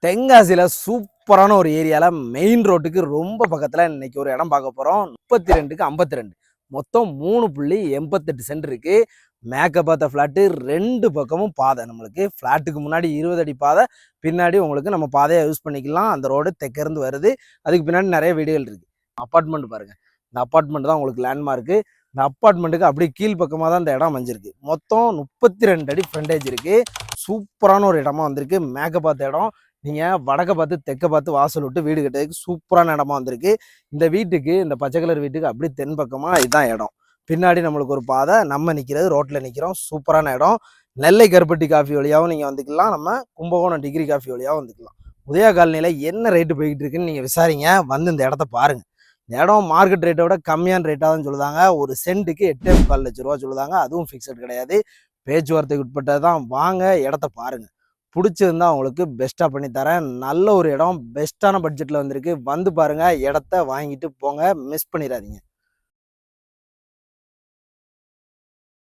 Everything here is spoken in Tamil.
தென்காசியில் சூப்பரான ஒரு ஏரியாவில் மெயின் ரோட்டுக்கு ரொம்ப பக்கத்தில் இன்னைக்கு ஒரு இடம் பார்க்க போகிறோம். 32க்கு 52 மொத்தம் 3.88 சென்ட் இருக்கு. மேக்கப் பார்த்த ஃப்ளாட்டு, ரெண்டு பக்கமும் பாதை. நம்மளுக்கு ஃப்ளாட்டுக்கு முன்னாடி 20 அடி பாதை, பின்னாடி உங்களுக்கு நம்ம பாதையை யூஸ் பண்ணிக்கலாம். அந்த ரோடு தெற்கிருந்து வருது. அதுக்கு பின்னாடி நிறைய வீடுகள் இருக்கு. அப்பார்ட்மெண்ட் பாருங்க, இந்த அப்பார்ட்மெண்ட் தான் உங்களுக்கு லேண்ட்மார்க்கு. இந்த அப்பார்ட்மெண்ட்டுக்கு அப்படியே கீழ் பக்கமாக தான் இந்த இடம் அமைஞ்சிருக்கு. மொத்தம் 32 அடி ஃப்ரண்டேஜ் இருக்கு. சூப்பரான ஒரு இடமா வந்திருக்கு. மேக்கப் பார்த்த இடம். நீங்கள் வடக்க பார்த்து தெற்க பார்த்து வாசல் விட்டு வீடு கட்டுறதுக்கு சூப்பரான இடமா வந்திருக்கு. இந்த வீட்டுக்கு, இந்த பச்சை கலர் வீட்டுக்கு அப்படி தென் பக்கமாக இதுதான் இடம். பின்னாடி நம்மளுக்கு ஒரு பாதை, நம்ம நிற்கிறது ரோட்டில் நிற்கிறோம். சூப்பரான இடம். நெல்லை கருப்பட்டி காஃபி வழியாகவும் நீங்கள் வந்துக்கலாம். நம்ம கும்பகோணம் டிகிரி காஃபி வழியாகவும் வந்துக்கலாம். உதயா காலனியில் என்ன ரேட்டு போய்கிட்டு இருக்குன்னு நீங்கள் விசாரிங்க. வந்து இந்த இடத்த பாருங்கள். இந்த இடம் மார்க்கெட் ரேட்டை விட கம்மியான ரேட்டாக தான் சொல்லுதாங்க. ஒரு சென்ட்டுக்கு 8,4 லட்ச ரூபா சொல்லுதாங்க. அதுவும் ஃபிக்ஸட் கிடையாது, பேச்சுவார்த்தைக்கு உட்பட்டது தான். வாங்க இடத்த பாருங்கள். பிடிச்சிருந்தா உங்களுக்கு பெஸ்ட்டாக பண்ணித்தரேன். நல்ல ஒரு இடம், பெஸ்ட்டான பட்ஜெட்டில் வந்திருக்கு. வந்து பாருங்கள், இடத்த வாங்கிட்டு போங்க, மிஸ் பண்ணிடாதீங்க.